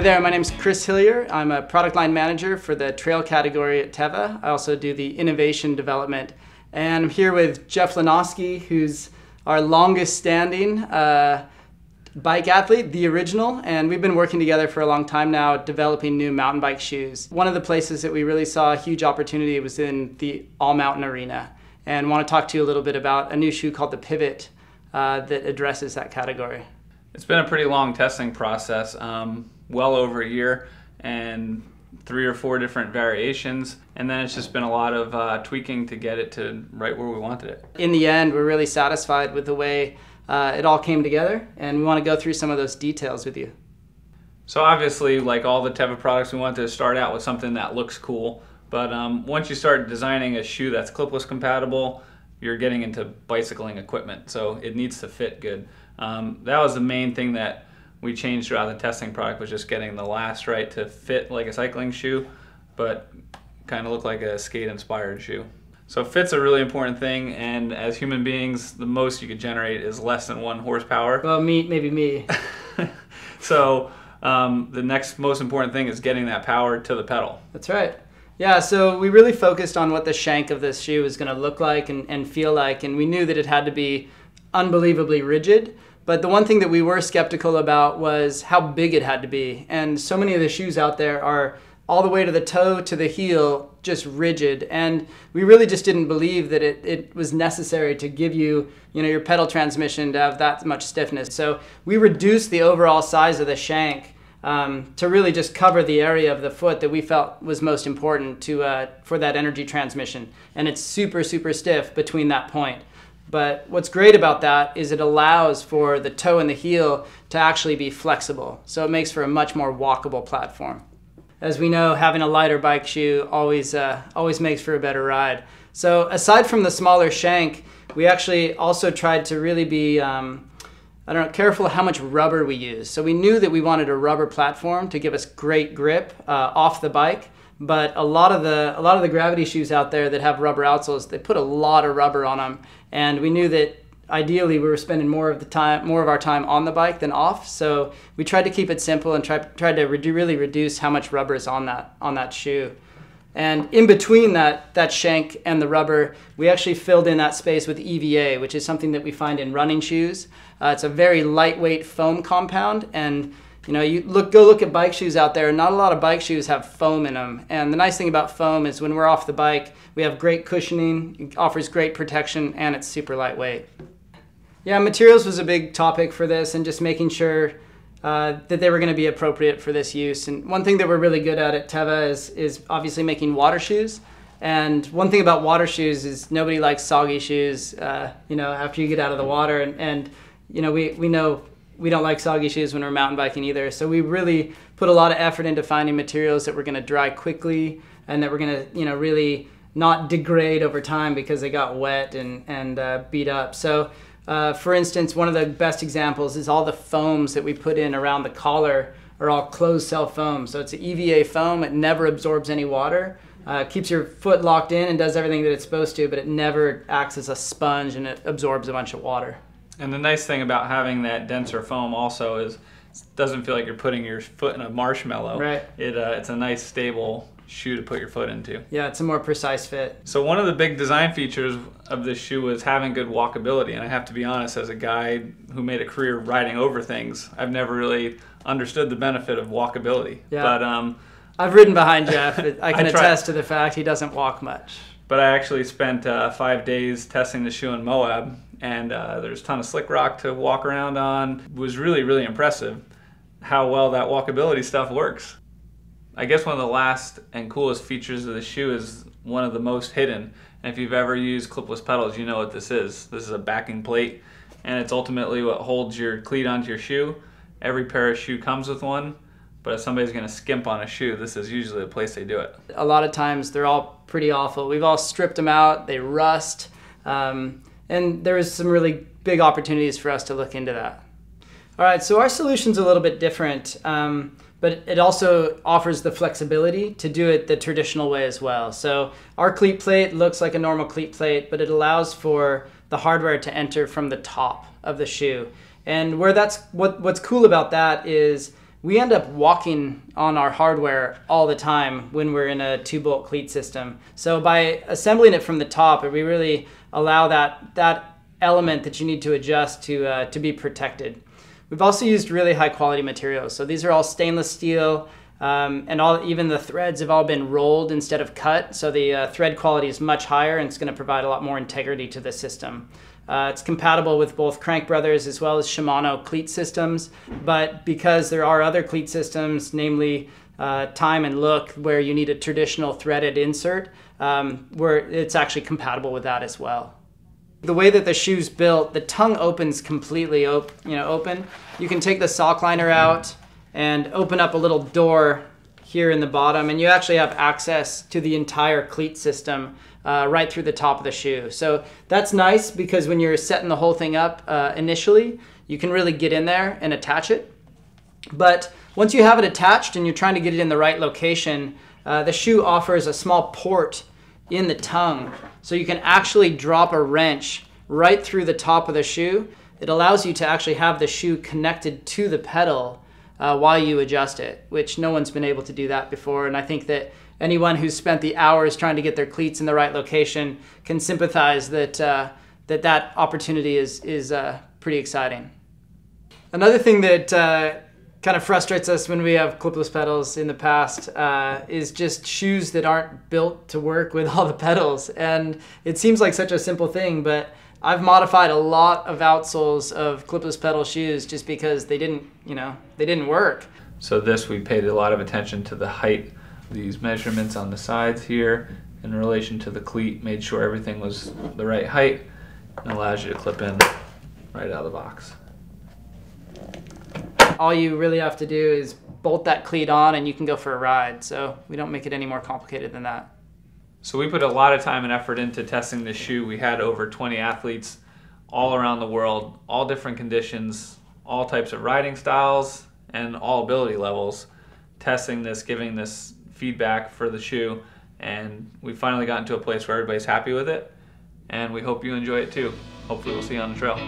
Hey there, my name's Chris Hillier. I'm a product line manager for the trail category at Teva. I also do the innovation development. And I'm here with Jeff Lanoski, who's our longest standing bike athlete, the original. And we've been working together for a long time now, developing new mountain bike shoes. One of the places that we really saw a huge opportunity was in the all-mountain arena. And I want to talk to you a little bit about a new shoe called the Pivot that addresses that category. It's been a pretty long testing process, well over a year, and 3 or 4 different variations, and then it's just been a lot of tweaking to get it to right where we wanted it. In the end, we're really satisfied with the way it all came together, and we want to go through some of those details with you. So obviously, like all the Teva products, we wanted to start out with something that looks cool, but once you start designing a shoe that's clipless compatible, you're getting into bicycling equipment, so it needs to fit good. That was the main thing that we changed throughout the testing product, was just getting the last right to fit like a cycling shoe, but kind of look like a skate-inspired shoe. So fit's a really important thing, and as human beings, the most you could generate is less than 1 horsepower. Well, maybe me. So the next most important thing is getting that power to the pedal. That's right. Yeah, so we really focused on what the shank of this shoe was going to look like and feel like, and we knew that it had to be unbelievably rigid. But the one thing that we were skeptical about was how big it had to be. And so many of the shoes out there are all the way to the toe to the heel, just rigid. And we really just didn't believe that it was necessary to give you, your pedal transmission to have that much stiffness. So we reduced the overall size of the shank to really just cover the area of the foot that we felt was most important for that energy transmission. And it's super, super stiff between that point. But what's great about that is it allows for the toe and the heel to actually be flexible. So it makes for a much more walkable platform. As we know, having a lighter bike shoe always makes for a better ride. So aside from the smaller shank, we actually also tried to really be careful how much rubber we use. So we knew that we wanted a rubber platform to give us great grip off the bike. But a lot of the gravity shoes out there that have rubber outsoles, they put a lot of rubber on them, and we knew that ideally we were spending more of our time on the bike than off. So we tried to keep it simple and tried to really reduce how much rubber is on that shoe. And in between that shank and the rubber, we actually filled in that space with EVA, which is something that we find in running shoes. It's a very lightweight foam compound, and go look at bike shoes out there. Not a lot of bike shoes have foam in them. And the nice thing about foam is when we're off the bike, we have great cushioning, it offers great protection, and it's super lightweight. Yeah, materials was a big topic for this, and just making sure that they were going to be appropriate for this use. And one thing that we're really good at Teva is obviously making water shoes. And one thing about water shoes is nobody likes soggy shoes, after you get out of the water. And we know we don't like soggy shoes when we're mountain biking either. So we really put a lot of effort into finding materials that were going to dry quickly and that were going to, really not degrade over time because they got wet and beat up. So for instance, one of the best examples is all the foams that we put in around the collar are all closed cell foam. So it's an EVA foam. It never absorbs any water. Keeps your foot locked in and does everything that it's supposed to, but it never acts as a sponge and it absorbs a bunch of water. And the nice thing about having that denser foam also is it doesn't feel like you're putting your foot in a marshmallow. Right. It's a nice stable shoe to put your foot into. Yeah, it's a more precise fit. So one of the big design features of this shoe was having good walkability. And I have to be honest, as a guy who made a career riding over things, I've never really understood the benefit of walkability. Yeah. But I've ridden behind Jeff. I can attest to the fact he doesn't walk much. But I actually spent 5 days testing the shoe in Moab, and there's a ton of slick rock to walk around on. It was really, really impressive how well that walkability stuff works. I guess one of the last and coolest features of the shoe is one of the most hidden. And if you've ever used clipless pedals, you know what this is. This is a backing plate, and it's ultimately what holds your cleat onto your shoe. Every pair of shoe comes with one, but if somebody's going to skimp on a shoe, this is usually the place they do it. A lot of times they're all pretty awful. We've all stripped them out, they rust, and there's some really big opportunities for us to look into that. All right, so our solution's a little bit different, but it also offers the flexibility to do it the traditional way as well. So our cleat plate looks like a normal cleat plate, but it allows for the hardware to enter from the top of the shoe. And what's cool about that is we end up walking on our hardware all the time when we're in a 2-bolt cleat system. So by assembling it from the top, we really allow that element that you need to adjust to be protected. We've also used really high quality materials. So these are all stainless steel, and even the threads have all been rolled instead of cut. So the thread quality is much higher, and it's going to provide a lot more integrity to the system. It's compatible with both Crank Brothers as well as Shimano cleat systems, but because there are other cleat systems, namely Time and Look, where you need a traditional threaded insert, it's actually compatible with that as well. The way that the shoe's built, the tongue opens completely open. You can take the sock liner out and open up a little door here in the bottom, and you actually have access to the entire cleat system right through the top of the shoe. So that's nice because when you're setting the whole thing up initially, you can really get in there and attach it. But once you have it attached and you're trying to get it in the right location, the shoe offers a small port in the tongue. So you can actually drop a wrench right through the top of the shoe. It allows you to actually have the shoe connected to the pedal while you adjust it, which no one's been able to do that before. And I think that anyone who's spent the hours trying to get their cleats in the right location can sympathize that that opportunity is pretty exciting. Another thing that kind of frustrates us when we have clipless pedals in the past is just shoes that aren't built to work with all the pedals. And it seems like such a simple thing, but I've modified a lot of outsoles of clipless pedal shoes just because they didn't work. So we paid a lot of attention to the height. These measurements on the sides here in relation to the cleat, made sure everything was the right height, and allows you to clip in right out of the box. All you really have to do is bolt that cleat on and you can go for a ride. So we don't make it any more complicated than that. So we put a lot of time and effort into testing this shoe. We had over 20 athletes all around the world, all different conditions, all types of riding styles, and all ability levels, testing this, giving this feedback for the shoe, and we finally gotten to a place where everybody's happy with it, and we hope you enjoy it too. Hopefully we'll see you on the trail.